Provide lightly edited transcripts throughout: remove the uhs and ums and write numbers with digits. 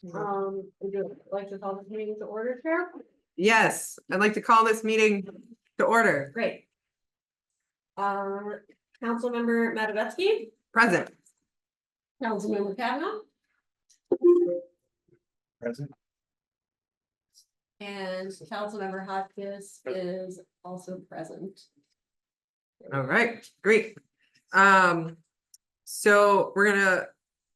Would you like to call this meeting to order, Chair? Yes, I'd like to call this meeting to order. Great. Councilmember Matavetsky, Present. Councilmember Kavanaugh, Present. and Councilmember Hotchkiss is also present. All right, great. So we're gonna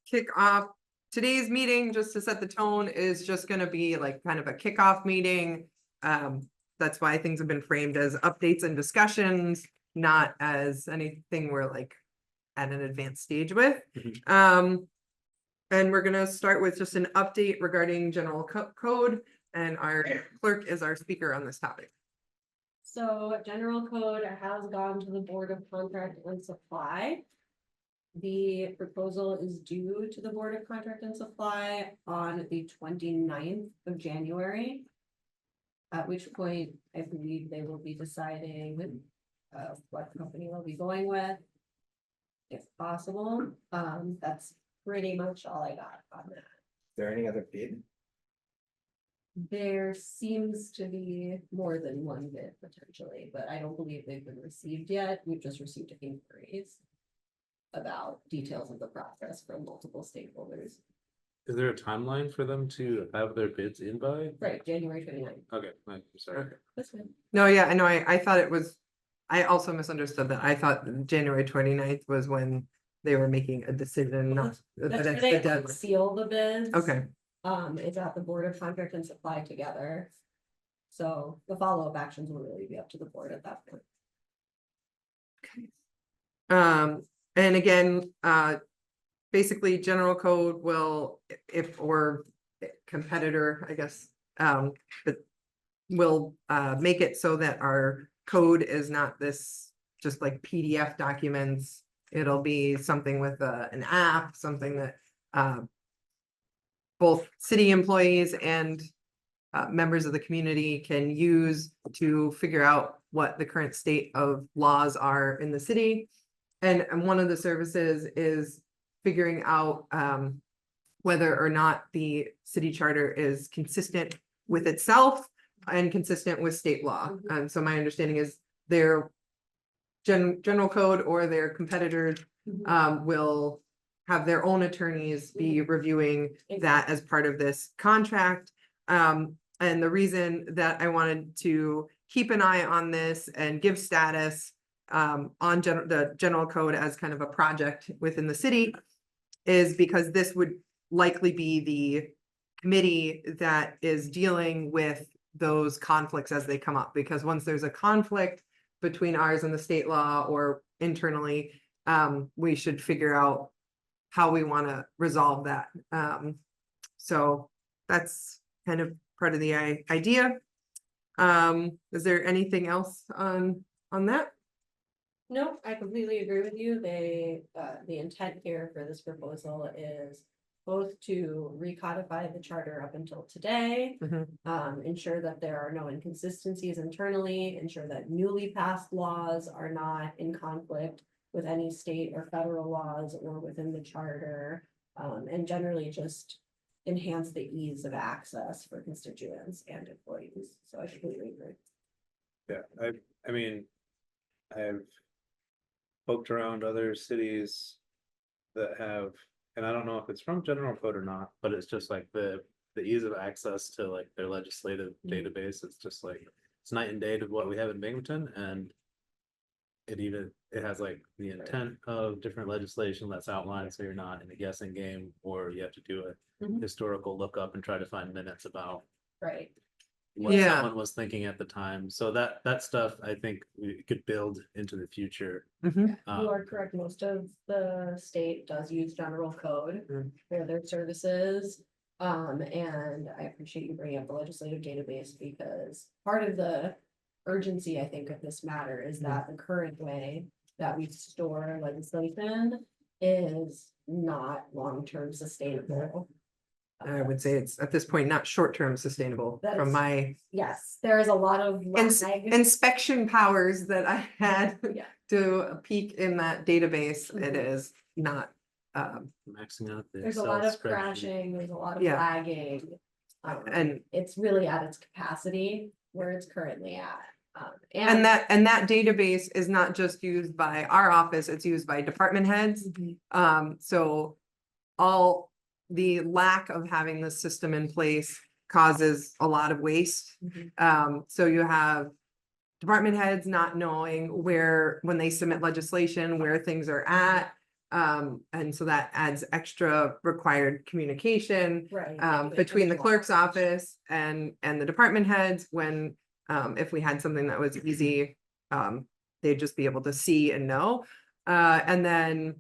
kick off today's meeting. Just to set the tone, is just gonna be like kind of a kickoff meeting. That's why things have been framed as updates and discussions, not as anything we're like at an advanced stage with. And we're gonna start with just an update regarding general code, and our clerk is our speaker on this topic. So general code has gone to the Board of Contract and Supply. The proposal is due to the Board of Contract and Supply on the 29th of January. At which point I believe they will be deciding what company we'll be going with. If possible, that's pretty much all I got on that. Is there any other bid? There seems to be more than one bid potentially, but I don't believe they've been received yet. We've just received inquiries about details of the process from multiple stakeholders. Is there a timeline for them to have their bids in by? Right, January 29th. Okay, I'm sorry. That's good. No, yeah, I know, I thought it was, I also misunderstood that. I thought January 29th was when they were making a decision, not. That's that's where the they deadline. seal the bids. Okay, It's at the Board of Contract and Supply together. So the follow-up actions will really be up to the board at that point. and again, basically, general code will, if or competitor, I guess, but will make it so that our code is not this just like PDF documents. It'll be something with an app, something that both city employees and members of the community can use to figure out what the current state of laws are in the city. And one of the services is figuring out whether or not the city charter is consistent with itself and consistent with state law. And so my understanding is their general code or their competitors will have their own attorneys be reviewing that as part of this contract. And the reason that I wanted to keep an eye on this and give status on the general code as kind of a project within the city is because this would likely be the committee that is dealing with those conflicts as they come up. Because once there's a conflict between ours and the state law or internally, we should figure out how we want to resolve that. So that's kind of part of the idea. Is there anything else on that? No, I completely agree with you. The intent here for this proposal is both to recodify the charter up until today, ensure that there are no inconsistencies internally, ensure that newly passed laws are not in conflict with any state or federal laws or within the charter, and generally just enhance the ease of access for constituents and employees. So I completely agree. Yeah, I mean, I've poked around other cities that have, and I don't know if it's from general code or not, but it's just like the ease of access to like their legislative database. It's just like, it's night and day to what we have in Binghamton, and it has like the intent of different legislation that's outlined, so you're not in a guessing game or you have to do a historical lookup and try to find minutes about Right. what Yeah. someone was thinking at the time. So that stuff I think we could build into the future. You are correct. Most of the state does use general code for their services. And I appreciate you bringing up the legislative database because part of the urgency, I think, of this matter is that the current way that we store legislation is not long-term sustainable. I would say it's at this point not short-term sustainable That from is- my Yes, there is a lot of lag. inspection powers that I had Yeah. to peek in that database. It is not Maxing out the There's a Excel lot of spreadsheet. crashing, there's a lot of Yeah. flagging. And It's really at its capacity where it's currently at. and that database is not just used by our office, it's used by department heads. So all the lack of having this system in place causes a lot of waste. So you have department heads not knowing where, when they submit legislation, where things are at. And so that adds extra required communication Right. between the clerk's office and the department heads when if we had something that was easy, they'd just be able to see and know. And then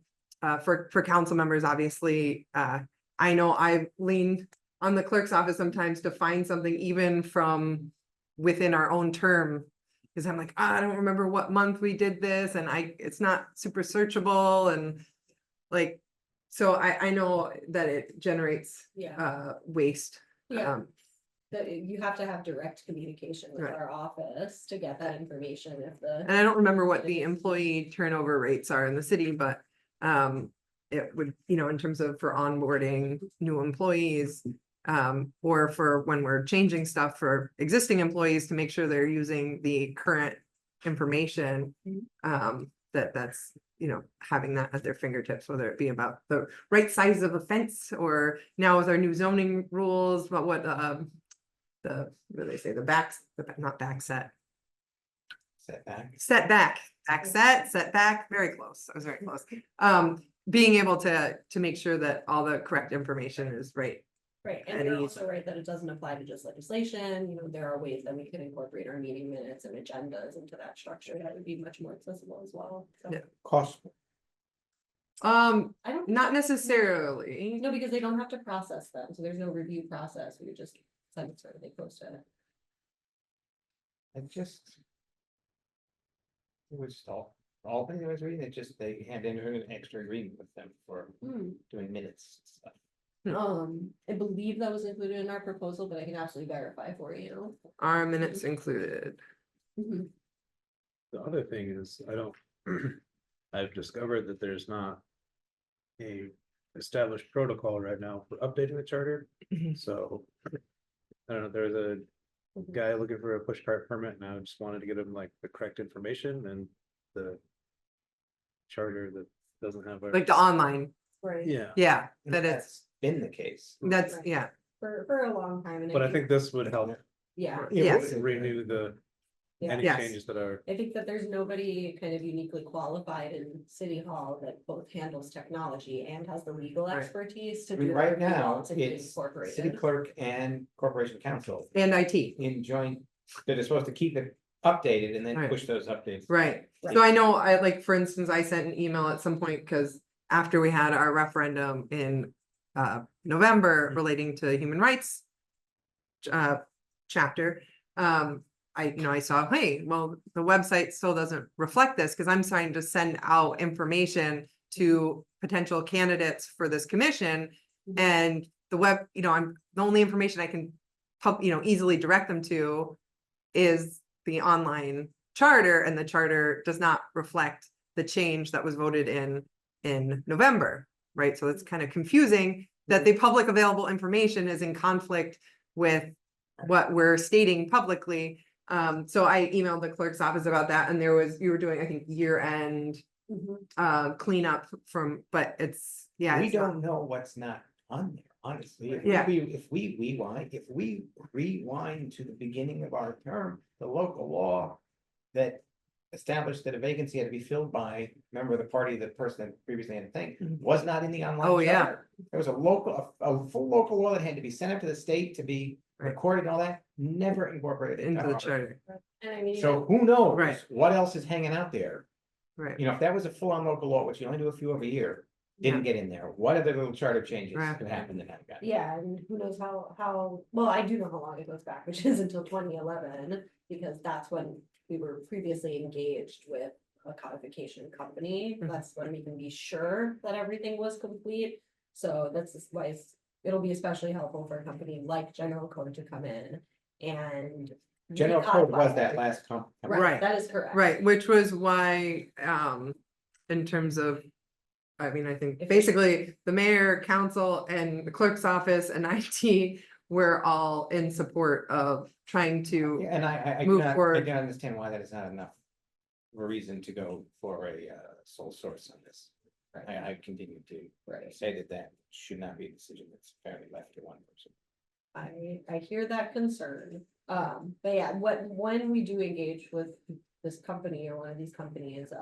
for council members, obviously, I know I've leaned on the clerk's office sometimes to find something even from within our own term. Because I'm like, I don't remember what month we did this and it's not super searchable and like, so I know that it generates Yeah, waste. yeah. You have to have direct communication with Right. our office to get that information if the. And I don't remember what the employee turnover rates are in the city, but it would, in terms of for onboarding new employees, or for when we're changing stuff for existing employees to make sure they're using the current information, that's, having that at their fingertips, whether it be about the right size of a fence or now with our new zoning rules, but what what do they say, not back set. Setback, very close. I was very close. Being able to make sure that all the correct information is right. Right, and you're also right that it doesn't apply to just legislation, there are ways that we can incorporate our meeting minutes and agendas into that structure that would be much more accessible as well. So, Yeah. Cost. I don't. Not necessarily. No, because they don't have to process them, so there's no review process, we would just send it, they post it. It was all things I was reading, they had an extra agreement with them for doing minutes and stuff. I believe that was included in our proposal, but I can absolutely verify for you. Are minutes included? Mhm. The other thing is, I've discovered that there's not a established protocol right now for updating the charter. So, I don't know, there's a guy looking for a push cart permit and I just wanted to get him like the correct information and the charter that doesn't have. Like the online, Right. yeah, that That's it's, been the case. that's, Right. yeah. For a long time. And But I think this would help Yeah, Yes. renew any Yes. changes that are. I think that there's nobody kind of uniquely qualified in City Hall that both handles technology and has the legal Right. expertise to I do. mean, the right review now, while being it's incorporated. city clerk and corporation council And IT, in joint, that are supposed to keep it updated and then Right. push those updates. right. So I know, like, for instance, I sent an email at some point, because after we had our referendum in November relating to human rights chapter, I saw, hey, well, the website still doesn't reflect this, because I'm trying to send out information to potential candidates for this commission. And the web, I'm, the only information I can easily direct them to is the online charter, and the charter does not reflect the change that was voted in November, right? So it's kind of confusing that the public available information is in conflict with what we're stating publicly. So I emailed the clerk's office about that, and you were doing, I think, year-end cleanup but it's, yeah. We it's not- don't know what's not on there, honestly. Yeah. If we rewind to the beginning of our term, the local law that established that a vacancy had to be filled by a member of the party, the person that previously had a thing, was not in the online. Oh, yeah. charter. There was a full local law that had to be sent up to the state to be Right. recorded and all that, never incorporated Into the our- charter, And I mean, So who knows Right. what else is hanging out there? right? If that was a full-on local law, which you only do a few every year, didn't get in there, what other little charter changes Right. could happen in that guy? yeah, and who knows how, well, I do know how long it goes back, which is until 2011, because that's when we were previously engaged with a codification company. Mhm. That's when we can be sure that everything was complete. So that's just why it'll be especially helpful for a company like General Code to come in and. General code was recodify that last company. Right. That is correct. Right, which was why, in terms of I mean, I think If- basically the mayor, council and the clerk's office and IT, we're all in support of trying to, Yeah, and I move do not, I forward. do not understand why that is not enough of a reason to go for a sole source on this. I continue to Right. say that that should not be a decision that's fairly left to one person. I hear that concern, but yeah, when we do engage with this company or one of these companies,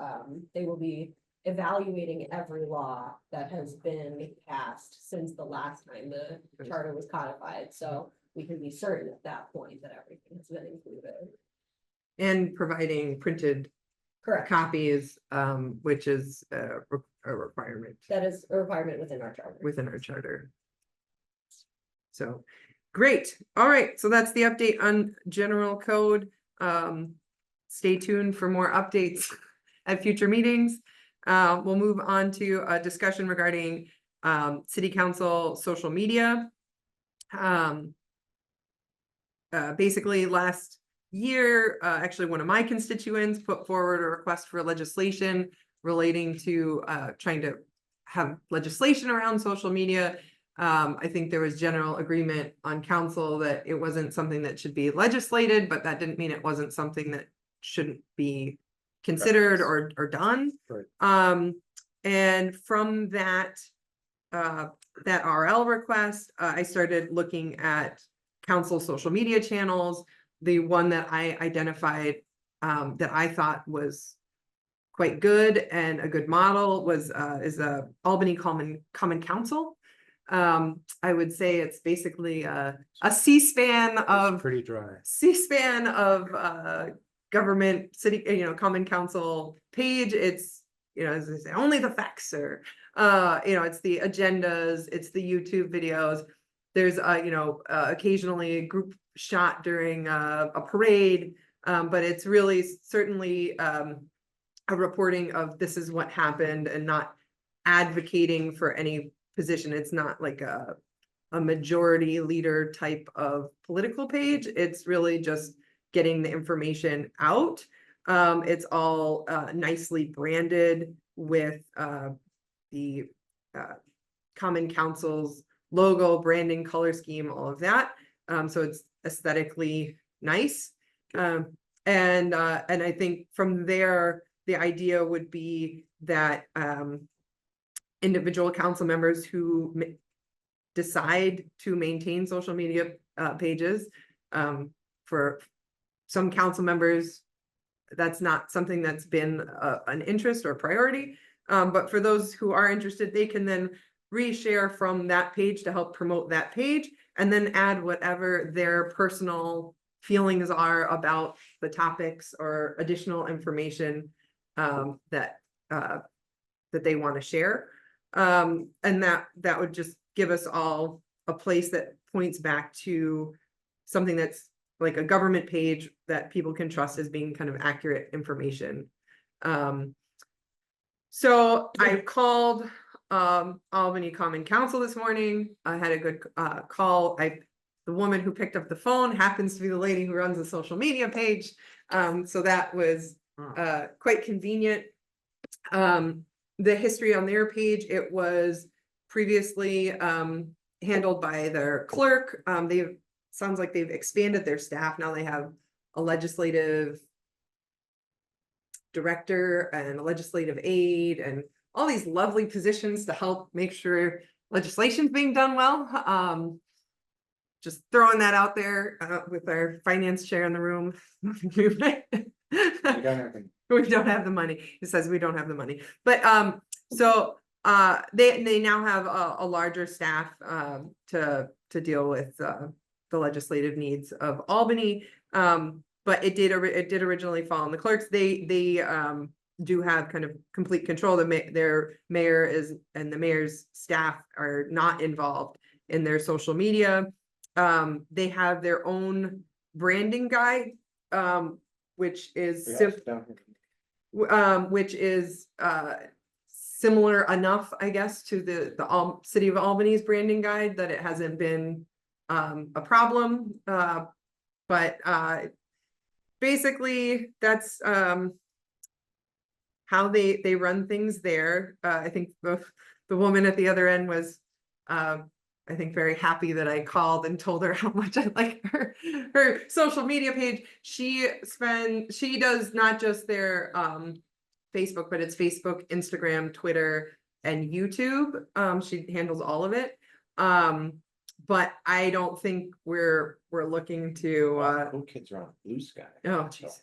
they will be evaluating every law that has been passed since the last time the charter was codified, so we can be certain at that point that everything has been included. and providing printed Correct, copies, which is a requirement that is a requirement within our charter. within our charter. So, great. All right, so that's the update on general code. Stay tuned for more updates at future meetings. We'll move on to a discussion regarding city council social media. Basically last year, actually one of my constituents put forward a request for legislation relating to trying to have legislation around social media. I think there was general agreement on council that it wasn't something that should be legislated, but that didn't mean it wasn't something that shouldn't be considered or done. Right. And from that RL request, I started looking at council social media channels. The one that I identified that I thought was quite good and a good model was is a Albany Common Council. I would say it's basically a C-SPAN of Pretty dry. C-SPAN of government city, common council page. It's, as they say, only the facts, or it's the agendas, it's the YouTube videos. There's occasionally a group shot during a parade, but it's really certainly a reporting of this is what happened and not advocating for any position. It's not like a majority leader type of political page. It's really just getting the information out. It's all nicely branded with the Common Council's logo, branding, color scheme, all of that. So it's aesthetically nice. And I think from there, the idea would be that individual council members who decide to maintain social media pages, for some council members, that's not something that's been an interest or priority. But for those who are interested, they can then reshare from that page to help promote that page, and then add whatever their personal feelings are about the topics or additional information that they want to share. And that would just give us all a place that points back to something that's like a government page that people can trust as being kind of accurate information. So I called Albany Common Council this morning. I had a good call. The woman who picked up the phone happens to be the lady who runs the social media page. So that was quite convenient. The history on their page, it was previously handled by their clerk. Sounds like they've expanded their staff. Now they have a legislative director and a legislative aide and all these lovely positions to help make sure legislation's being done well. Just throwing that out there with our finance chair in the room. We don't have any. We don't have the money. He says we don't have the money. But so they now have a larger staff to deal with the legislative needs of Albany. But it did originally fall on the clerks. They do have kind of complete control. Their mayor and the mayor's staff are not involved in their social media. They have their own branding guide, which is similar enough, I guess, to the City of Albany's branding guide that it hasn't been a problem. But basically, that's how they run things there. I think the woman at the other end was, I think, very happy that I called and told her how much I like her social media page. She does not just their Facebook, but it's Facebook, Instagram, Twitter, and YouTube. She handles all of it. But I don't think we're looking to Cool kids are on Blue Sky. oh Jesus.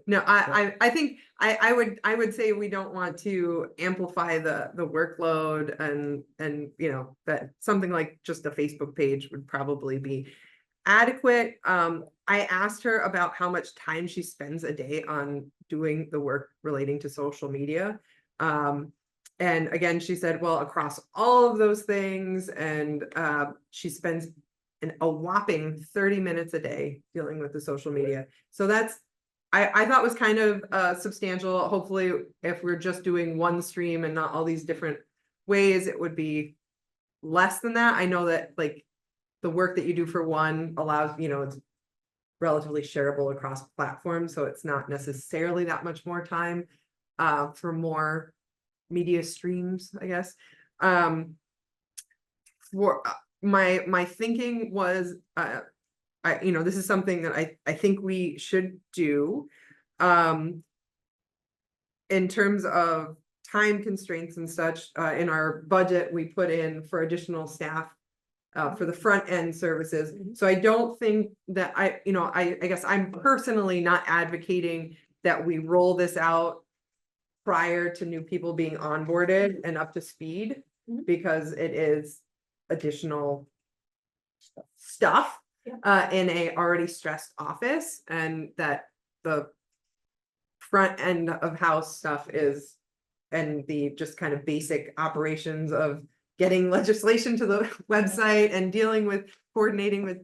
No, I think I would say we don't want to amplify the workload and you know, that something like just a Facebook page would probably be adequate. I asked her about how much time she spends a day on doing the work relating to social media. And again, she said, well, across all of those things, and she spends a whopping 30 minutes a day dealing with the social media. So that's, I thought was kind of substantial. Hopefully, if we're just doing one stream and not all these different ways, it would be less than that. I know that like the work that you do for one allows, you know, it's relatively shareable across platforms, so it's not necessarily that much more time for more media streams, I guess. For my thinking was, you know, this is something that I think we should do. In terms of time constraints and such, in our budget, we put in for additional staff for the front end services. So I don't think that I guess I'm personally not advocating that we roll this out prior to new people being onboarded and up to speed, because it is additional stuff in a already stressed office, and that the front end of house stuff is, and the just kind of basic operations of getting legislation to the website and dealing with coordinating with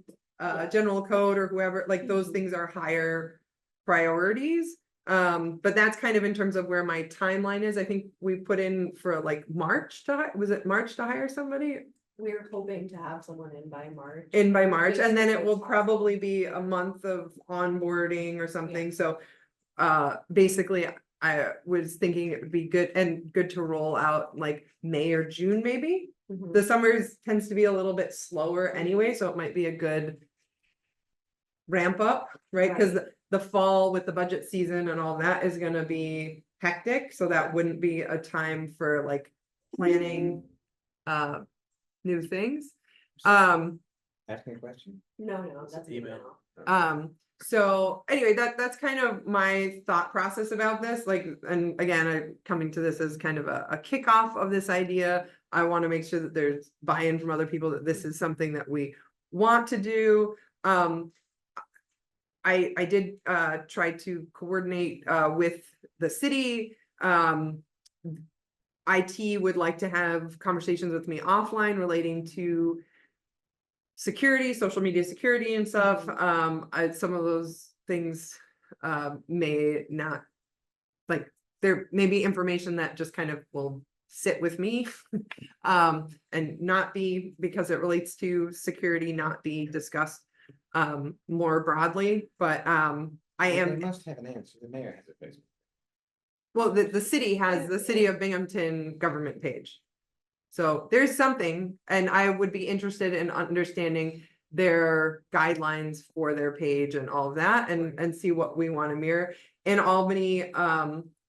general code or whoever, like those things are higher priorities. But that's kind of in terms of where my timeline is. I think we put in for like March was it March to hire somebody? We're hoping to have someone in by March. And then it will probably be a month of onboarding or something. So basically I was thinking it would be good to roll out like May or June, maybe. The summers tends to be a little bit slower anyway, so it might be a good ramp up, right? Because the fall with the budget season and all that is going to be hectic, so that wouldn't be a time for like planning new things. Asking a question? No, that's an Email. email. So anyway, that's kind of my thought process about this. Like, and again, I'm coming to this as kind of a kickoff of this idea. I want to make sure that there's buy-in from other people that this is something that we want to do. I did try to coordinate with the city. IT would like to have conversations with me offline relating to security, social media security and stuff. Some of those things may not, like, there may be information that just kind of will sit with me and not be, because it relates to security, not be discussed more broadly. But They must have an answer. The mayor has a Facebook. well, the city has the City of Binghamton government page. So there's something, and I would be interested in understanding their guidelines for their page and all of that, and see what we want to mirror. In Albany,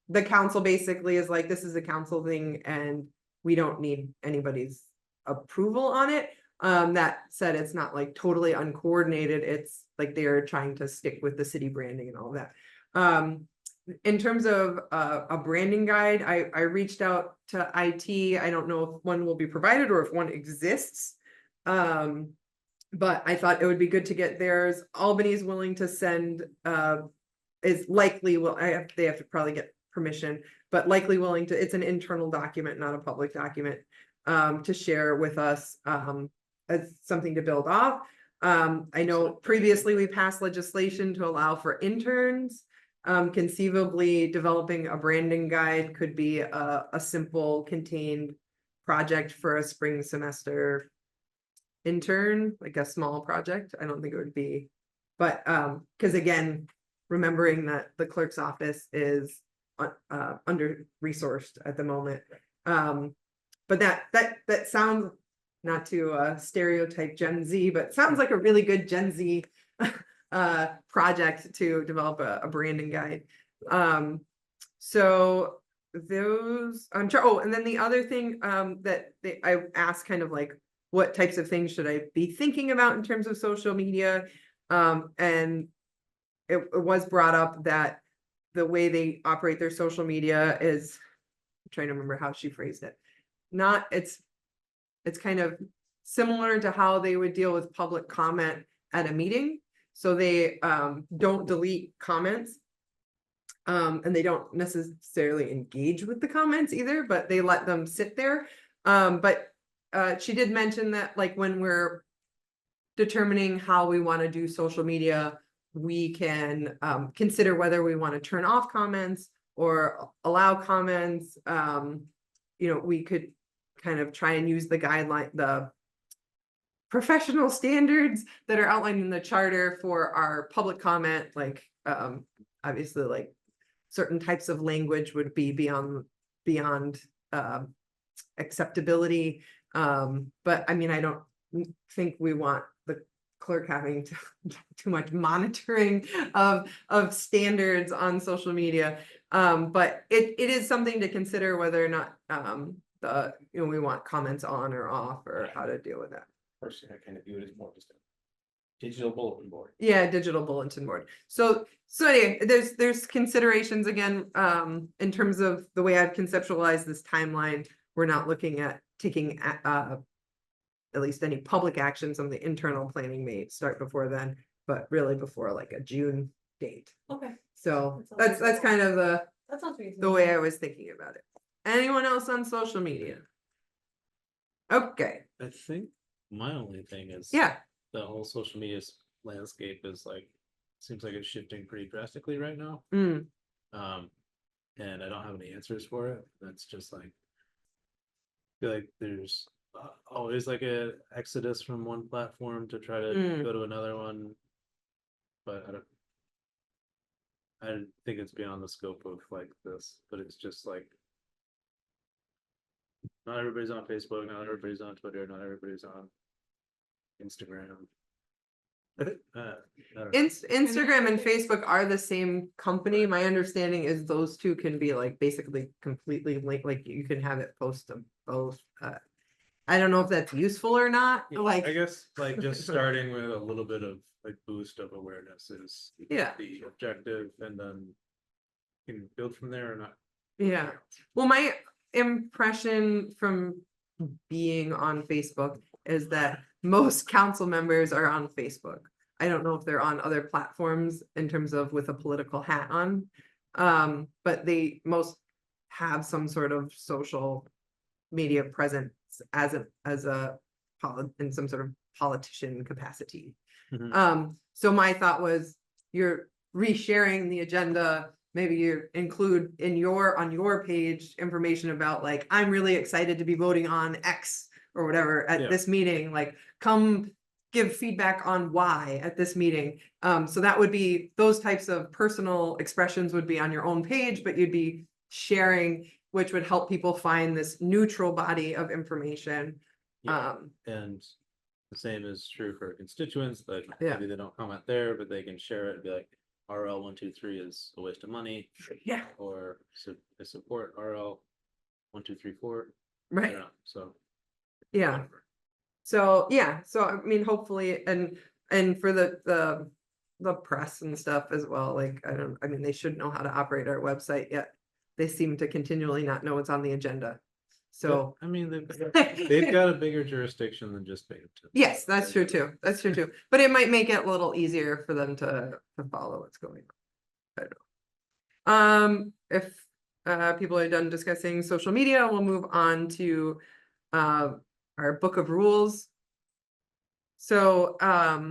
the council basically is like, this is a council thing and we don't need anybody's approval on it. That said, it's not like totally uncoordinated. It's like they're trying to stick with the city branding and all that. In terms of a branding guide, I reached out to IT. I don't know if one will be provided or if one exists. But I thought it would be good to get theirs. Albany's willing to send, is likely, well, they have to probably get permission, but likely willing to, it's an internal document, not a public document, to share with us as something to build off. I know previously we passed legislation to allow for interns. Conceivably developing a branding guide could be a simple contained project for a spring semester intern, like a small project. I don't think it would be, but because again, remembering that the clerk's office is under-resourced at the moment. But that sounds, not to stereotype Gen Z, but sounds like a really good Gen Z project to develop a branding guide. So those, and then the other thing that I asked kind of like, what types of things should I be thinking about in terms of social media? And it was brought up that the way they operate their social media is, I'm trying to remember how she phrased it. It's kind of similar to how they would deal with public comment at a meeting. So they don't delete comments. And they don't necessarily engage with the comments either, but they let them sit there. But she did mention that like when we're determining how we want to do social media, we can consider whether we want to turn off comments or allow comments. We could kind of try and use the guideline, the professional standards that are outlined in the charter for our public comment, like obviously like certain types of language would be beyond acceptability. But I mean, I don't think we want the clerk having too much monitoring of standards on social media. But it is something to consider whether or not we want comments on or off or how to deal with that. Personally, I kind of view it as more just a digital bulletin board. Yeah, digital bulletin board. So anyway, there's considerations again, in terms of the way I've conceptualized this timeline. We're not looking at taking at least any public actions on the internal planning may start before then, but really before like a June date. Okay. So That sounds that's kind of That sounds the reasonable. way I was thinking about it. Anyone else on social media? Okay, I think my only thing is. yeah. The whole social media landscape is like, seems like it's shifting pretty drastically right now. Mm. And I don't have any answers for it. That's just like, I feel like there's always like a exodus from one platform to try to go to another one. But I think it's beyond the scope of like this, but it's just like, not everybody's on Facebook, not everybody's on Twitter, not everybody's on Instagram. I don't know. Instagram and Facebook are the same company. My understanding is those two can be like basically completely linked, like you can have it post them both. I don't know if that's useful or not. Like, I guess like just starting with a little bit of like boost of awareness is yeah, the objective, and then you can build from there or not. yeah. Well, my impression from being on Facebook is that most council members are on Facebook. I don't know if they're on other platforms in terms of with a political hat on, but they most have some sort of social media presence as in some sort of politician capacity. So my thought was, you're resharing the agenda. Maybe you include on your page information about like, I'm really excited to be voting on X or whatever at this meeting, like come give feedback on why at this meeting. So that would be, those types of personal expressions would be on your own page, but you'd be sharing, which would help people find this neutral body of information. And the same is true for constituents, that maybe they don't comment there, but they can share it and be like, RL 123 is a waste of money. Yeah. Or I support RL 1234. Right. So yeah. whatever. So I mean, hopefully, and for the press and stuff as well, like I mean they should know how to operate our website, yet they seem to continually not know what's on the agenda. So but, I mean they've got a bigger jurisdiction than just Binghamton. yes, that's true too. That's true too. But it might make it a little easier for them to follow what's going on. I don't know. If people are done discussing social media, we'll move on to our book of rules. So our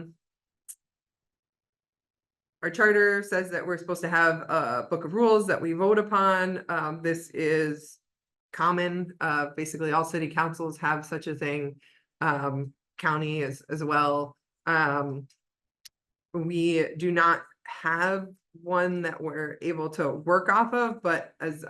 charter says that we're supposed to have a book of rules that we vote upon. This is common. Basically all city councils have such a thing, county as well. We do not have one that we're able to work off of, but as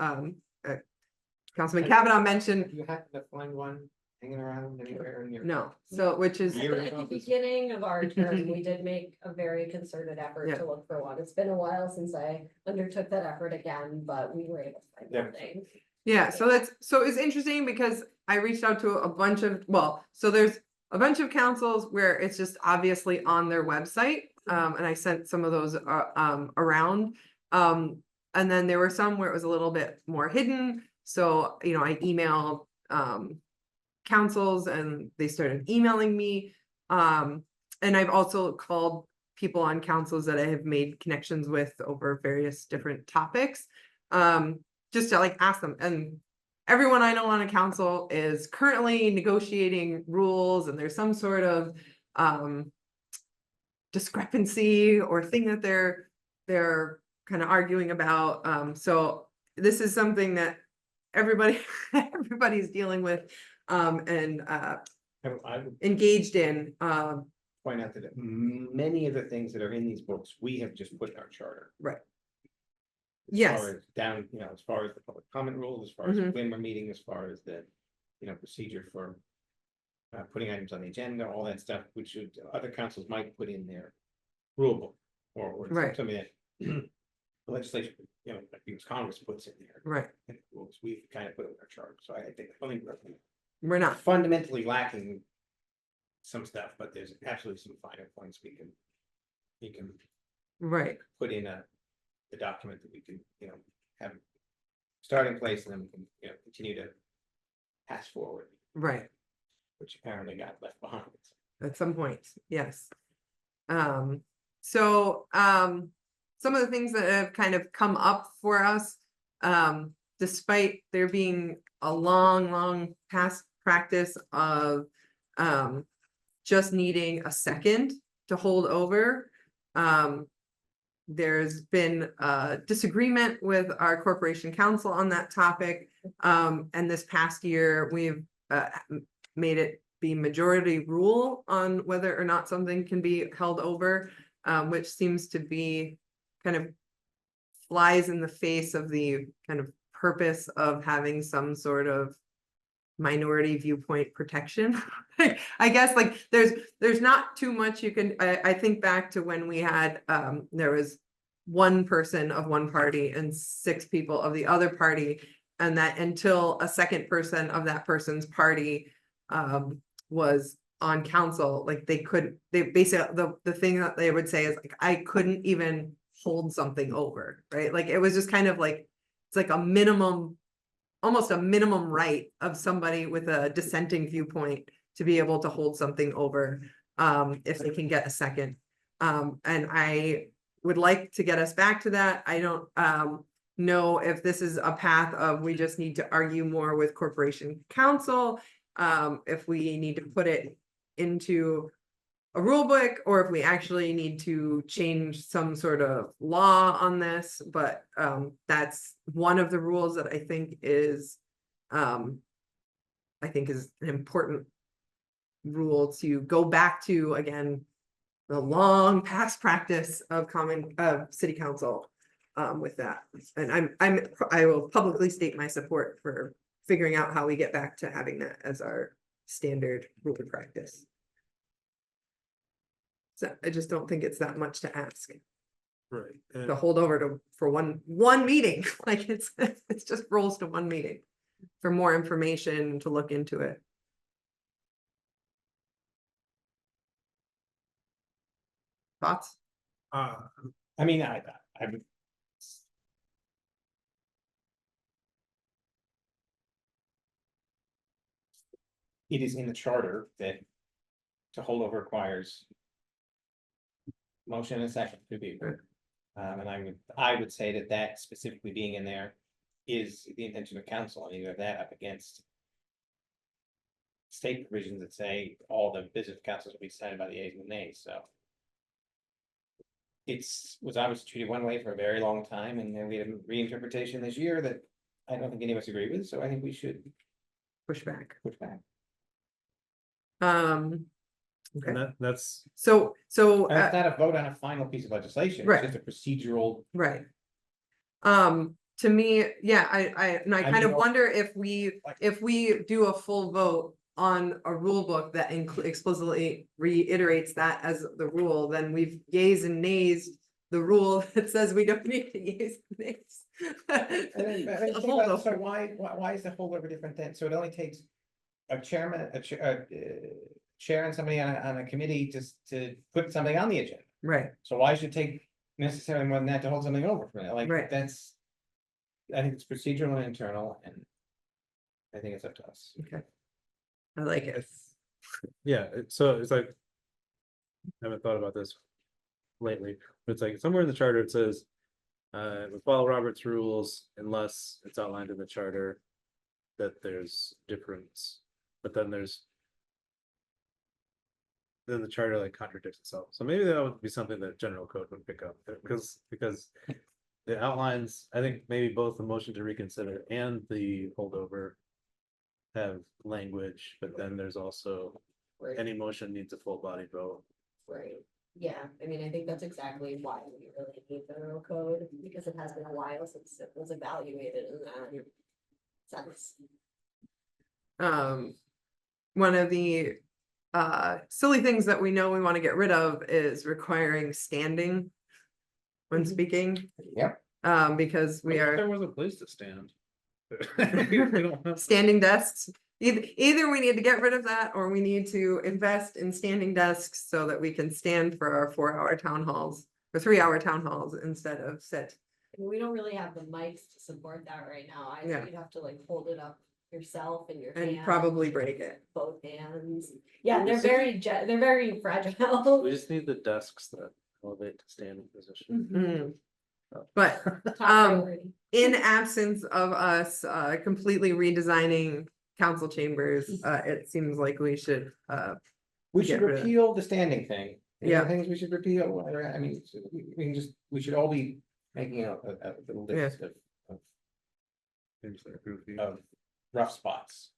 Councilman Kavanaugh mentioned, You happen to find one hanging around anywhere in your? no, so which is, Year At the beginning of our term, we did make a very concerted effort Yeah. to look for one. It's been a while since I undertook that effort again, but we were able to find Yeah. something. yeah, so it's interesting because I reached out to a bunch of, well, so there's a bunch of councils where it's just obviously on their website. And I sent some of those around. And then there were some where it was a little bit more hidden. So, you know, I emailed councils and they started emailing me. And I've also called people on councils that I have made connections with over various different topics. Just to like ask them, and everyone I know on a council is currently negotiating rules, and there's some sort of discrepancy or thing that they're kind of arguing about. So this is something that everybody's dealing with and I would engaged in. point out that many of the things that are in these books, we have just put in our charter. Right. As Yes. far as down, you know, as far as the public comment rules, as far as Mhm. when we're meeting, as far as the, you know, procedure for putting items on the agenda, all that stuff, which should, other councils might put in their rule book or Right. something that the legislature, you know, like because Congress puts in there. Right. And rules, we've kind of put it in our charter, so I think We're not. fundamentally lacking some stuff, but there's absolutely some finer points we can Right. put in the document that we can, you know, have starting place, and then we can, you know, continue to pass forward, Right. which apparently got left behind. At some point, yes. Some of the things that have kind of come up for us, despite there being a long past practice of just needing a second to hold over. There's been a disagreement with our corporation council on that topic. And this past year, we've made it be majority rule on whether or not something can be held over, which seems to be kind of flies in the face of the kind of purpose of having some sort of minority viewpoint protection. I guess like there's not too much you can, I think back to when we had, there was one person of one party and 6 people of the other party. And that until a second person of that person's party was on council, like they basically, the thing that they would say is like, I couldn't even hold something over, right? Like it was just kind of like, it's like a minimum, almost a minimum right of somebody with a dissenting viewpoint to be able to hold something over if they can get a second. And I would like to get us back to that. I don't know if this is a path of we just need to argue more with corporation counsel, if we need to put it into a rule book, or if we actually need to change some sort of law on this. But that's one of the rules that I think is an important rule to go back to, again, the long past practice of city council with that. And I will publicly state my support for figuring out how we get back to having that as our standard rule of practice. So I just don't think it's that much to ask Right. to hold over for one meeting. Like it's just rolls to one meeting for more information to look into it. Thoughts? I mean, I it is in the charter that to hold over requires motion and a second to be approved. And I would say that specifically being in there is the intention of council, and you have that up against state provisions that say all the business councils will be decided by the A's and the Nays, so. Was obviously treated one way for a very long time, and then we had a reinterpretation this year that I don't think any of us agree with, so I think we should Push back. push back. And that's, So, And it's not a vote on a final piece of legislation, Right. it's just a procedural. right. To me, yeah, and I I kind mean, of wonder if like- we do a full vote on a rule book that explicitly reiterates that as the rule, then we've yeas and nays the rule that says we don't need to yeas and nays. And then, but think Hold about, so on. why is the holdover different then? So it only takes a chairman, chair and somebody on a committee just to put something on the agenda. Right, So why should it take necessarily more than that to hold something over from it? Like, Right. that's. I think it's procedural and internal, and I think it's up to us. okay. I like it. yeah, so it's like. I haven't thought about this lately, but it's like somewhere in the charter, it says. We follow Robert's rules unless it's outlined in the charter. That there's difference, but then there's. Then the charter like contradicts itself, so maybe that would be something that general code would pick up, because it outlines, I think maybe both the motion to reconsider and the holdover. Have language, but then there's also Right. any motion needs a full body vote. Right, yeah, I mean, I think that's exactly why we really need federal code, because it has been a while since it was evaluated in that sense. One of the silly things that we know we want to get rid of is requiring standing when Mhm. speaking. Yep. Because we What if are There was a place to stand. We don't have- standing desks. Either we need to get rid of that, or we need to invest in standing desks so that we can stand for our 4-hour town halls or 3-hour town halls instead of sit. I mean, we don't really have the mics to support that right now, I Yeah. think you'd have to like hold it up yourself and your And hands. probably break it. Both hands, yeah, Well, they're this is- they're very fragile. We just need the desks that elevate to standing position. Mhm. But Top Um, priority. in absence of us completely redesigning council chambers, it seems like we should We should Get rid of- repeal the standing thing. Any other Yeah. things we should repeal, I mean, we should all be making a little list Things that are goofy. of rough spots.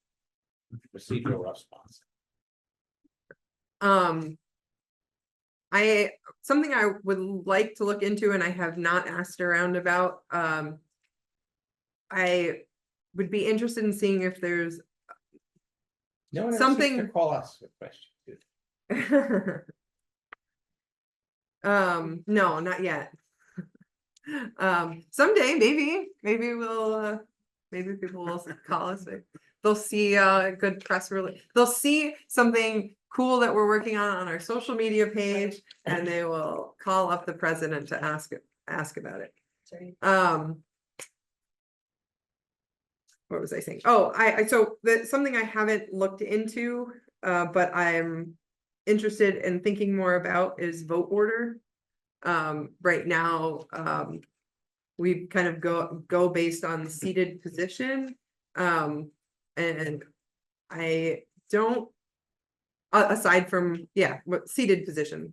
Procedural rough spots. Something I would like to look into and I have not asked around about, I would be interested in seeing if there's No one ever seems to Something- call us with questions. no, not yet. Someday, maybe we'll, maybe people will call us. They'll see a good press release. They'll see something cool that we're working on our social media page, and they will call up the president to ask about it. Sorry. What was I saying? Oh, so that's something I haven't looked into, but I'm interested in thinking more about is vote order. Right now, we kind of go based on seated position. And I don't, aside from, what seated position.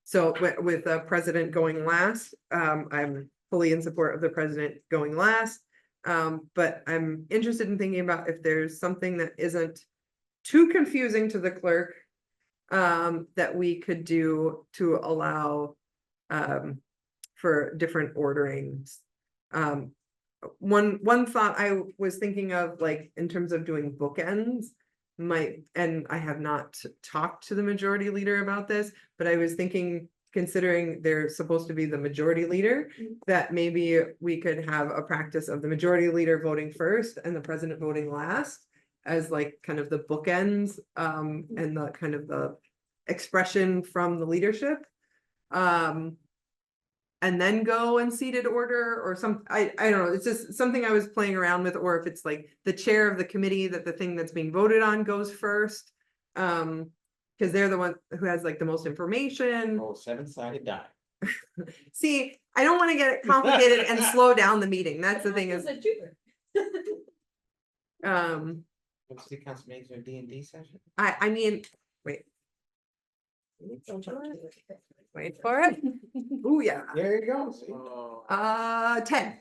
So with the president going last, I'm fully in support of the president going last. But I'm interested in thinking about if there's something that isn't too confusing to the clerk, that we could do to allow, for different orderings. One thought I was thinking of, like, in terms of doing bookends, and I have not talked to the majority leader about this, but I was thinking, considering they're supposed to be the majority leader, that maybe we could have a practice of the majority leader voting first and the president voting last, as like kind of the bookends, and the kind of the expression from the leadership. And then go in seated order or I don't know, it's just something I was playing around with, or if it's like the chair of the committee that the thing that's being voted on goes first. Because they're the one who has like the most information. Oh, 7-sided die. See, I don't want to get it complicated and slow down the meeting. That's the thing is, It's a tutor. What's the council meetings or D&D session? I mean, wait Don't talk to me. for it. Oh, yeah. There you go. See? 10.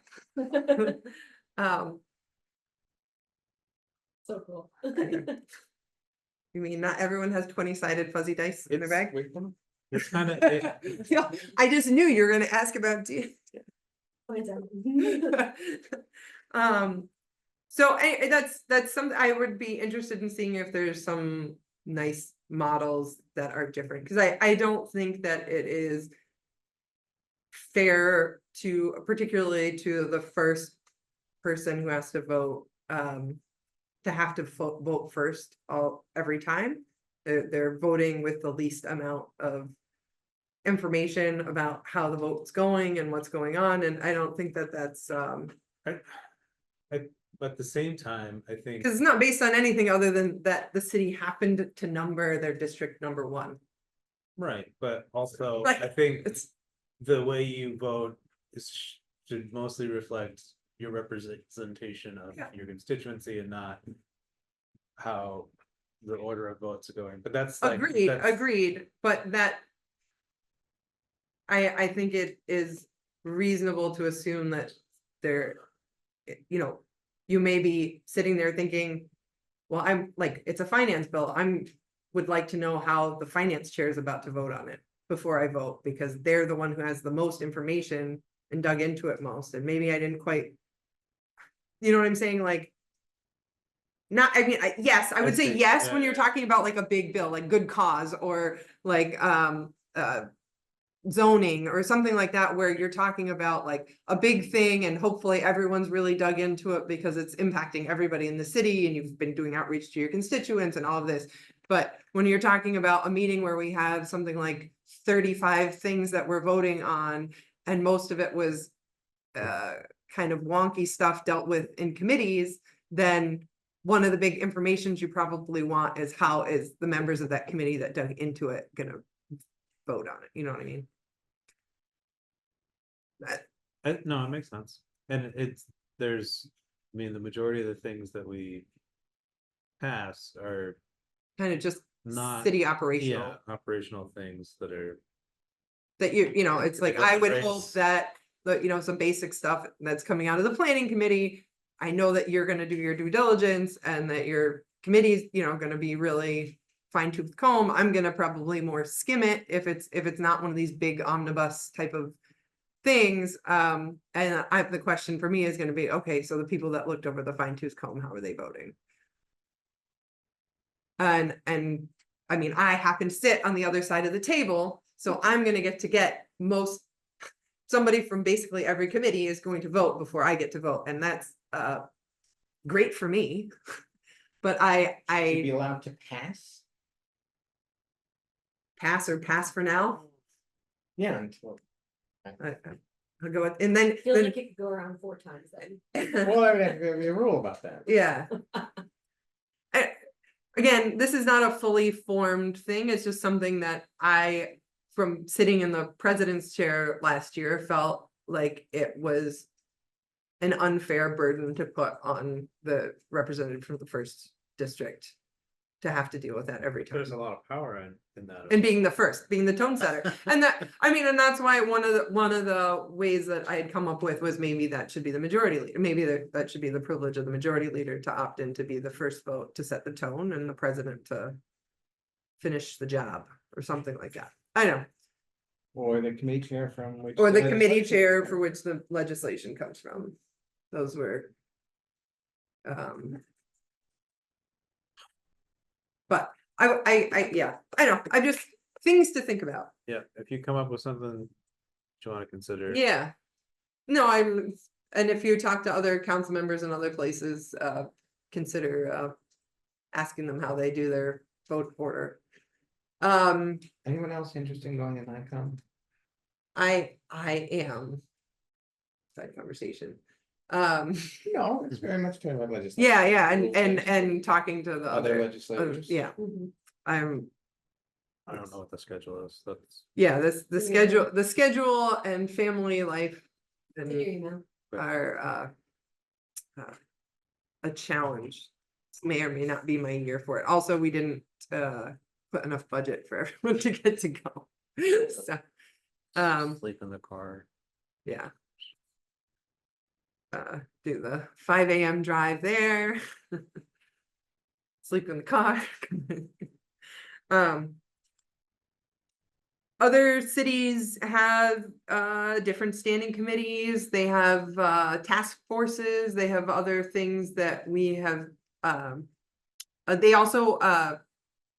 So cool. You mean not everyone has 20-sided fuzzy dice in their bag? It's kind of, Yeah, I just knew you were gonna ask about so that's something I would be interested in seeing if there's some nice models that are different, because I don't think that it is fair to, particularly to the first person who has to vote, to have to vote first every time. They're voting with the least amount of information about how the vote's going and what's going on, and I don't think that that's but at the same time, I think. because it's not based on anything other than that the city happened to number their district number 1. Right, but also, Like, I think it's the way you vote should mostly reflect your representation of Yeah. your constituency and not how the order of votes are going, but that's like. agreed, but that I think it is reasonable to assume that there, you know, you may be sitting there thinking, well, I'm like, it's a finance bill. Would like to know how the finance chair is about to vote on it before I vote, because they're the one who has the most information and dug into it most. And maybe I didn't quite, you know what I'm saying? Like, not, I mean, yes, I would say think- yes, yeah, when you're yeah. talking about like a big bill, like good cause, or like, zoning or something like that, where you're talking about like a big thing and hopefully everyone's really dug into it because it's impacting everybody in the city and you've been doing outreach to your constituents and all of this. But when you're talking about a meeting where we have something like 35 things that we're voting on, and most of it was kind of wonky stuff dealt with in committees, then one of the big informations you probably want is how is the members of that committee that dug into it gonna vote on it, you know what I mean? No, it makes sense, and there's, I mean, the majority of the things that we pass are Kind of just not. city operational, Yeah, operational things that are. that you know, it's like, Like I would rates. hope that, you know, some basic stuff that's coming out of the planning committee. I know that you're gonna do your due diligence and that your committee's, you know, gonna be really fine tooth comb. I'm gonna probably more skim it if it's not one of these big omnibus type of things. And the question for me is gonna be, okay, so the people that looked over the fine tooth comb, how are they voting? And I mean, I happen to sit on the other side of the table, so I'm gonna get somebody from basically every committee is going to vote before I get to vote, and that's great for me. But Should be I allowed to pass? pass for now. Yeah. Until. I'll go with, and then Feels like it could go around 4 times then. Well, I mean, there'd be a rule about that. yeah. Again, this is not a fully formed thing. It's just something that I, from sitting in the president's chair last year, felt like it was an unfair burden to put on the representative from the first district to have to deal with that every time. There's a lot of power in that. And being the first, being the tone setter. And that, I mean, and that's why one of the ways that I had come up with was maybe that should be the majority leader. Maybe that should be the privilege of the majority leader to opt in to be the first vote to set the tone, and the president to finish the job or something like that. I know. Or the committee chair from which. Or the committee chair for which the legislation comes from. Those were. But yeah, I know, I just, things to think about. Yeah, if you come up with something that you want to consider. Yeah. No, and if you talk to other council members in other places, consider asking them how they do their vote order. Anyone else interested in going to NICOM? I am. Side conversation. No, it's very much talking about legislation. Yeah, and talking to the Other other, legislators. yeah, Mhm. I'm, I don't know what the schedule is, that's. yeah, the Yeah. schedule and family life Your and email. are a challenge. This may or may not be my year for it. Also, we didn't put enough budget for everyone to get to go. So, Sleep in the car. yeah. Do the 5 a.m. drive there. Sleep in the car. Other cities have different standing committees, they have task forces, they have other things that we have. They also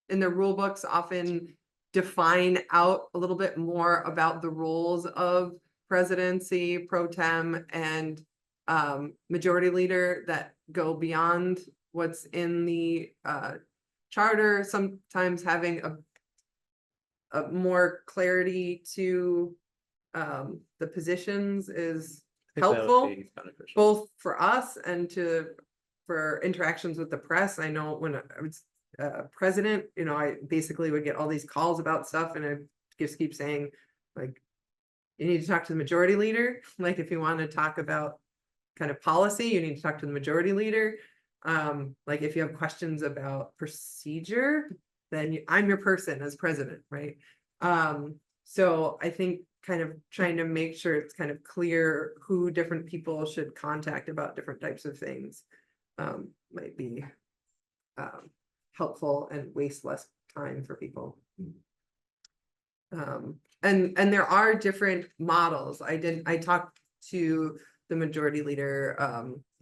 in their rule books often define out a little bit more about the roles of presidency, pro tem, and majority leader that go beyond what's in the charter, sometimes having a more clarity to the positions is I think that would helpful, be beneficial. both for us and for interactions with the press. I know when I was president, you know, I basically would get all these calls about stuff, and I just keep saying, like, you need to talk to the majority leader. Like, if you want to talk about kind of policy, you need to talk to the majority leader. Like, if you have questions about procedure, then I'm your person as president, right? So I think kind of trying to make sure it's kind of clear who different people should contact about different types of things might be helpful and waste less time for people. And there are different models. I talked to the majority leader,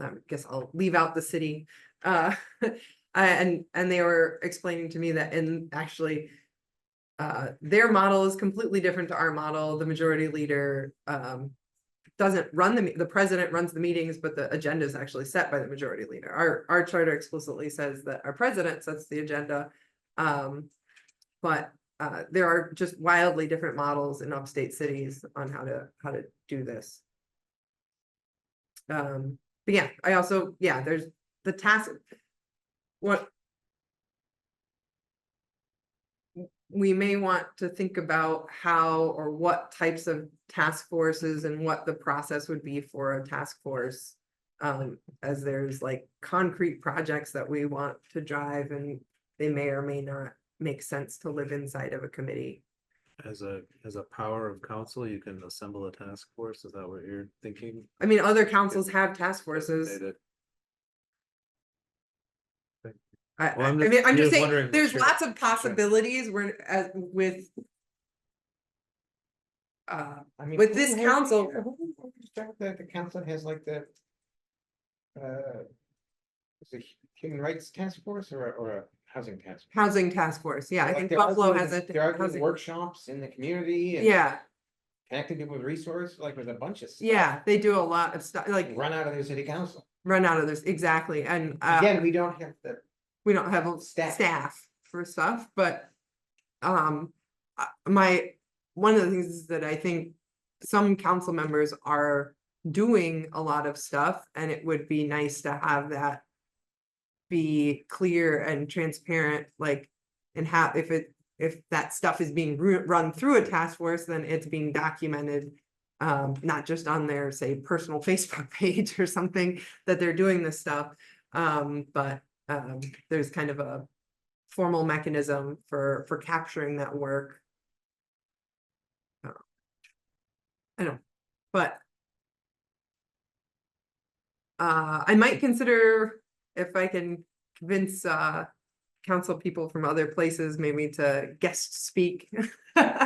I guess I'll leave out the city. And they were explaining to me that actually their model is completely different to our model. The majority leader doesn't run the president runs the meetings, but the agenda is actually set by the majority leader. Our charter explicitly says that our president sets the agenda. But there are just wildly different models in upstate cities on how to do this. But yeah, there's the task. What we may want to think about how or what types of task forces and what the process would be for a task force, as there's like concrete projects that we want to drive, and they may or may not make sense to live inside of a committee. As a power of council, you can assemble a task force. Is that what you're thinking? I mean, other councils have task forces. I'm just saying, wondering there's what lots of possibilities where with I mean, with who this has council. the council has like the is it Human Rights Task Force or a housing task force? Housing task force, yeah, I Like, think they're Buffalo arguing- has a They're arguing housing, workshops in the community and yeah, connecting people with resources, like with a bunch of stuff. yeah, they do a lot of stuff, like Run out of their city council. run out of this, exactly, and Again, we don't have the we don't have a Staff. staff for stuff, but one of the things is that I think some council members are doing a lot of stuff, and it would be nice to have that be clear and transparent, like, and have, if that stuff is being run through a task force, then it's being documented, not just on their, say, personal Facebook page or something that they're doing this stuff, but there's kind of a formal mechanism for capturing that work. I don't know, but I might consider if I can convince council people from other places maybe to guest speak on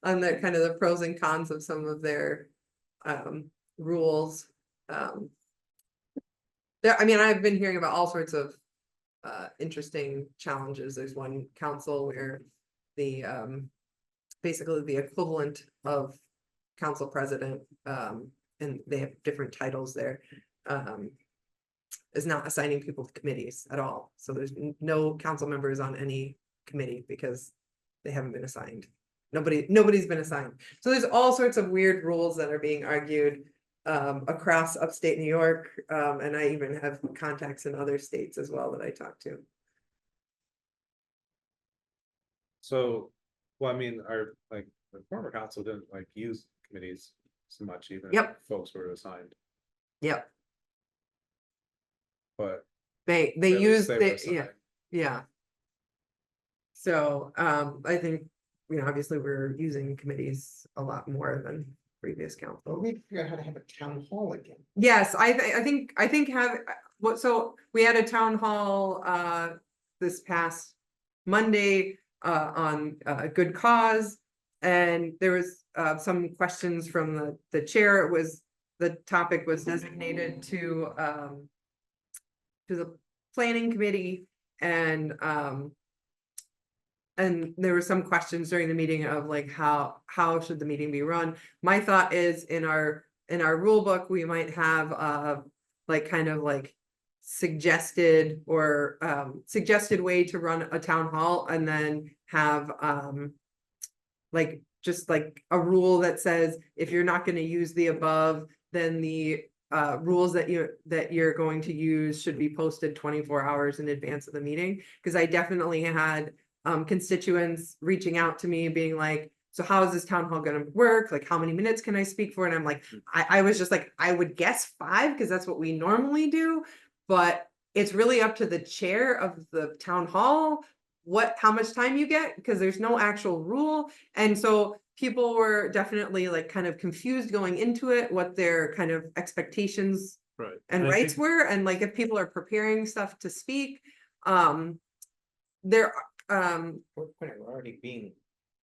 the kind of the pros and cons of some of their rules. I mean, I've been hearing about all sorts of interesting challenges. There's one council where the basically the equivalent of council president, and they have different titles there, is not assigning people to committees at all. So there's no council members on any committee because they haven't been assigned. Nobody's been assigned. So there's all sorts of weird rules that are being argued across upstate New York, and I even have contacts in other states as well that I talk to. So, well, I mean, our like the former council didn't like use committees so much, even Yep. if folks were assigned, Yep, but they at least use they were the assigned. yeah. So I think, you know, obviously we're using committees a lot more than previous council. But we figure out how to have a town hall again. Yes, I think have so we had a town hall this past Monday, on a good cause. And there was, some questions from the chair. It was, the topic was designated to the planning committee, and there were some questions during the meeting of like, how should the meeting be run? My thought is, in our rule book, we might have, like, kind of like suggested way to run a town hall, and then have, like, just like a rule that says, if you're not gonna use the above, then the rules that you're going to use should be posted 24 hours in advance of the meeting. Because I definitely had constituents reaching out to me being like, so how is this town hall gonna work? Like, how many minutes can I speak for? And I'm like, I was just like, I would guess 5, because that's what we normally do, but it's really up to the chair of the town hall how much time you get, because there's no actual rule. And so people were definitely like kind of confused going into it, what their kind of expectations Right. and I rights think- were, and like if people are preparing stuff to speak, there We're already being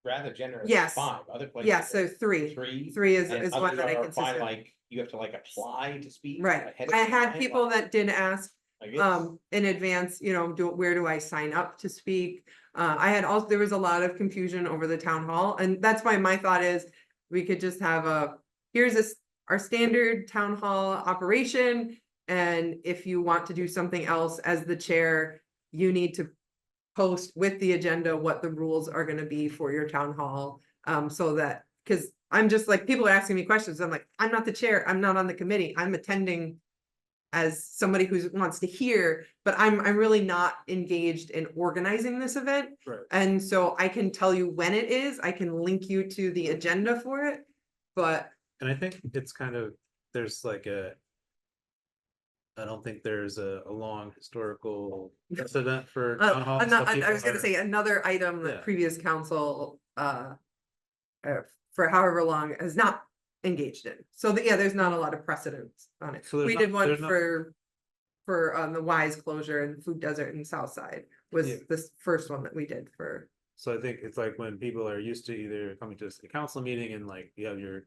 rather generous. Yes. 5 other places. yeah, so 3 is and one others that I are consistent. fine, like, you have to like apply to speak. Right, ahead of I had time, people like- that did ask like it's- in advance, where do I sign up to speak? There was a lot of confusion over the town hall, and that's why my thought is, we could just have here's our standard town hall operation. And if you want to do something else as the chair, you need to post with the agenda what the rules are gonna be for your town hall. So that, because I'm just like, people are asking me questions, I'm like, I'm not the chair, I'm not on the committee, I'm attending as somebody who wants to hear, but I'm really not engaged in organizing this event. Right. And so I can tell you when it is, I can link you to the agenda for it, but And I think it's kind of, there's like I don't think there's a long historical precedent for town halls. I was gonna say another item that Yeah. previous council, for however long has not engaged in. So there's not a lot of precedence on it. So there's We not- did one there's not- for the Wise closure and Food Desert in South Side was Yeah. this first one that we did for. So I think it's like when people are used to either coming to a city council meeting and like you have your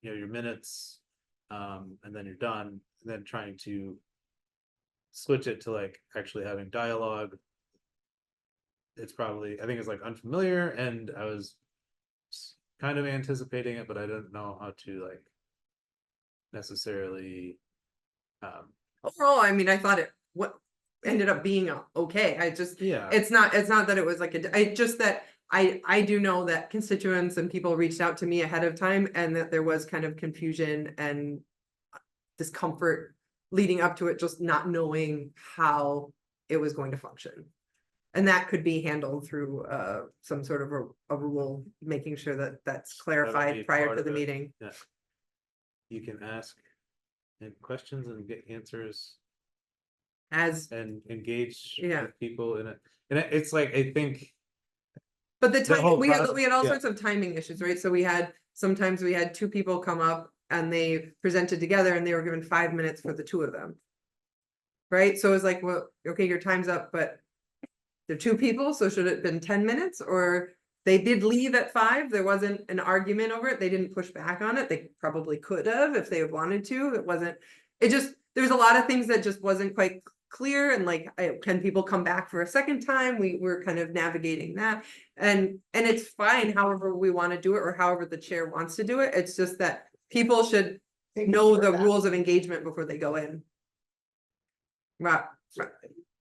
minutes, and then you're done, and then trying to switch it to like actually having dialogue. It's probably, I think it's like unfamiliar, and I was kind of anticipating it, but I didn't know how to like necessarily Overall, I mean, I thought what ended up being okay. yeah. It's not that it was like I do know that constituents and people reached out to me ahead of time, and that there was kind of confusion and discomfort leading up to it, just not knowing how it was going to function. And that could be handled through some sort of a rule, making sure that that's be clarified prior part to of the it. meeting. Yeah. You can ask questions and get answers As, and engage Yeah. with people in it. And it's like, I think, but the The time, whole we had all yeah. sorts of timing issues, right? So sometimes we had 2 people come up and they presented together and they were given 5 minutes for the 2 of them. Right? So it was like, well, okay, your time's up, but they're 2 people, so should it have been 10 minutes? Or they did leave at 5, there wasn't an argument over it, they didn't push back on it, they probably could have if they wanted to, there's a lot of things that just wasn't quite clear, and like, can people come back for a second time? We're kind of navigating that, and it's fine however we want to do it, or however the chair wants to do it, it's just that people should know the rules of engagement before they go in.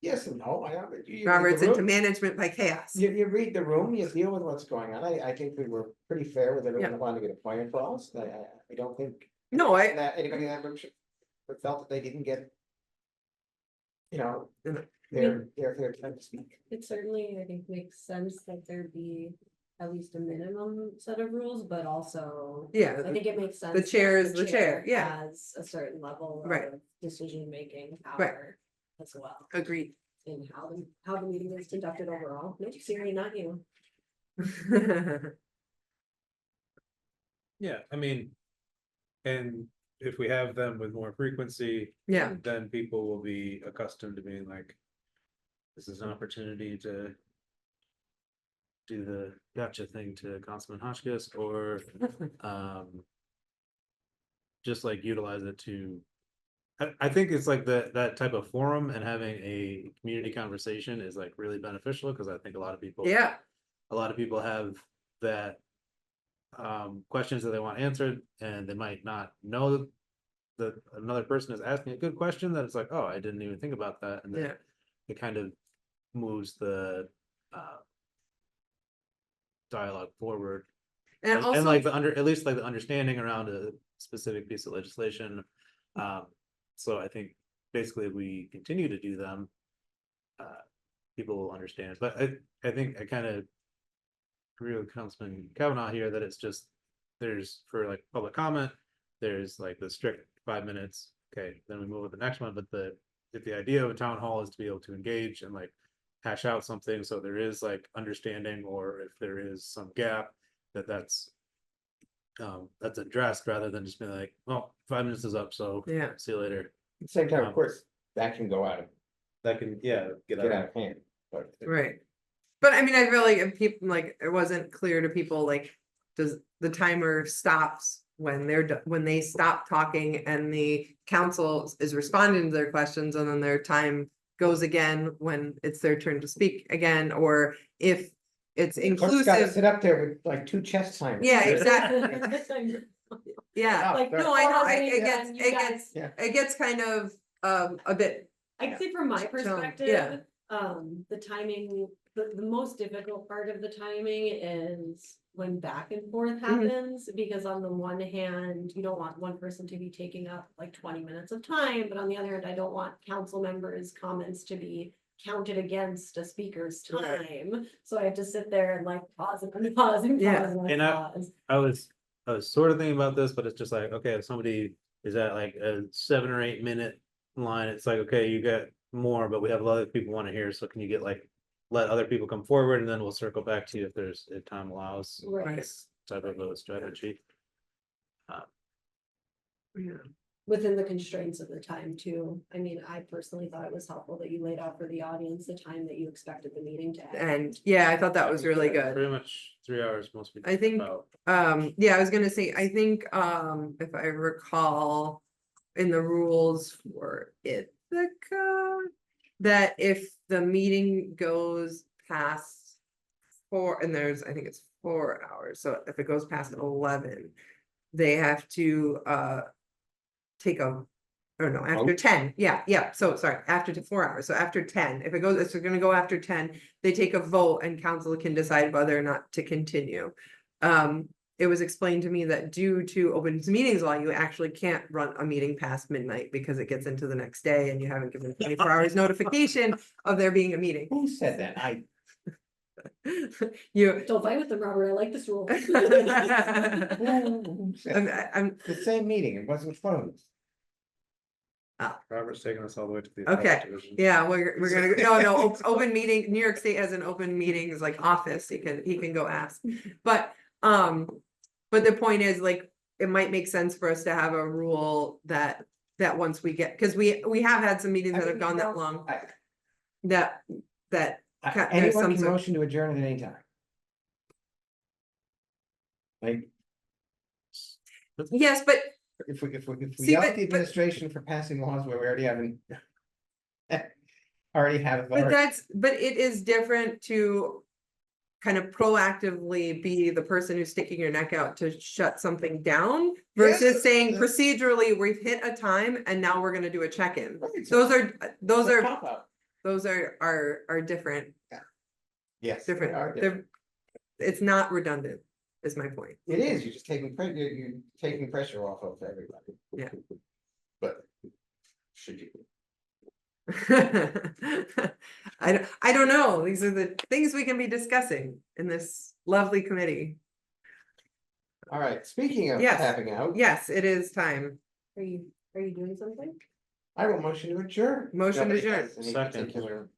Yes and no, you read the Robert's into room. management by chaos. You read the room, you deal with what's going on. I think we were pretty fair with everyone Yeah. that wanted to get appointed across. I don't think No, that anybody in that room felt that they didn't get, their time to speak. It certainly, I think, makes sense that there be at least a minimum set of rules, but also, Yeah, I think it makes sense. the chair that is the chair, yeah. Has a certain level Right. of decision-making power as well, agreed. in how the meeting is conducted overall. No, Siri, not you. yeah, I mean, and if we have them with more frequency, Yeah, then people will be accustomed to being like, this is an opportunity to do the gotcha thing to Councilman Hotchkiss, or just like utilize it to. I think it's like that type of forum and having a community conversation is like really beneficial, because I think a lot of people have that questions that they want answered, and they might not know that another person is asking a good question that it's like, oh, I didn't even think about that, and then it kind of moves the dialogue forward, And also, like at least like the understanding around a specific piece of legislation. So I think basically if we continue to do them, people will understand. But I think I kind of agree with Councilman Kavanaugh here that it's just, there's for like public comment, there's like the strict 5 minutes. Okay, then we move to the next one. But if the idea of a town hall is to be able to engage and like hash out something, so there is like understanding, or if there is some gap, that's addressed, rather than just being like, well, 5 minutes is up, so see you later. At the same time, of course, that can go out of, That can get out of hand, but. right. But I mean, I feel like if people, like, it wasn't clear to people, like, does the timer stops when when they stop talking and the council is responding to their questions, and then their time goes again when it's their turn to speak again, or if it's Clerk's gotta inclusive. sit up there with like 2 chest timers. Yeah, exactly. Yeah, Oh, no, I know, Well, Yeah. it gets kind of, a bit, I'd say from my Yeah. perspective, the timing, the most difficult part of the timing is when back and forth happens, because on the one hand, you don't want one person to be taking up like 20 minutes of time, but on the other hand, I don't want council members' comments to be counted against a speaker's time. So I have to sit there and like pause and pause and pause and pause. I was sort of thinking about this, but it's just like, okay, if somebody is at like a 7 or 8 minute line, it's like, okay, you got more, but we have a lot of people want to hear, so can you get like, let other people come forward, and then we'll circle back to you if time allows. Right. This type of a strategy. Within the constraints of the time too. I mean, I personally thought it was helpful that you laid out for the audience the time that you expected the meeting to end. and yeah, I thought that was really good. Pretty much 3 hours most people. I think, yeah, I was gonna say, I think, if I recall in the rules for Ithaca, that if the meeting goes past 4, and I think it's 4 hours, so if it goes past 11, they have to, take a, or no, after 10, so sorry, after 4 hours, so after 10, if it's gonna go after 10, they take a vote and council can decide whether or not to continue. It was explained to me that due to open meetings law, you actually can't run a meeting past midnight because it gets into the next day and you haven't given 24 hours notification of there being a meeting. Who said that? You. Don't fight with them, Robert. I like this rule. Who said I'm, the same meeting, it wasn't closed. Robert's taking us all the way to the. Okay. appellate division. yeah, we're gonna, no, open meeting, New York State has an open meetings like office, he can go ask. But the point is, like, it might make sense for us to have a rule that once we get, because we have had some meetings that have gone that long. That there's Anyone some can sort- motion to adjourn at any time. Like, Yes, but if we See, yell but- at the administration for passing laws where we already have But authority. but it is different to kind of proactively be the person who's sticking your neck out to shut something down versus Yes, saying that's- procedurally, we've hit a time and now we're gonna do a check-in. Right, Those are different, Yes. they are different. different. It's not redundant, is my point. It is, you're just taking you're taking pressure off of everybody. Yeah. But should you? I don't know. These are the things we can be discussing in this lovely committee. All right, speaking of Yes. tapping out, Yes, it is time. Are you doing something? I will motion to adjourn. Motion to Nobody adjourn. has any Second. particular-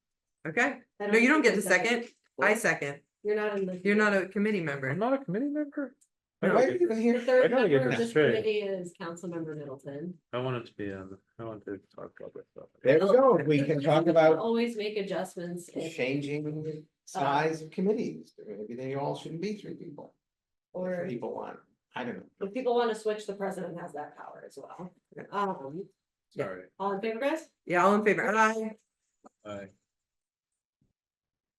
Okay, I no, you don't get think the you second. I second. You're not in the. You're not a committee I'm member. not a committee member. I No. Why are don't you even The here? I third gotta get member of this this straight. committee is Councilmember Middleton. I wanted to be on. I want to talk about this stuff. There we go, we can talk about Always make adjustments. changing size of committees, maybe they all shouldn't be 3 people. Or If people want, I don't know. if people want to switch, the president has that power as well. Yeah. Um, Yeah. Sorry, all in favor, guys? Yeah, all in favor? Aye. I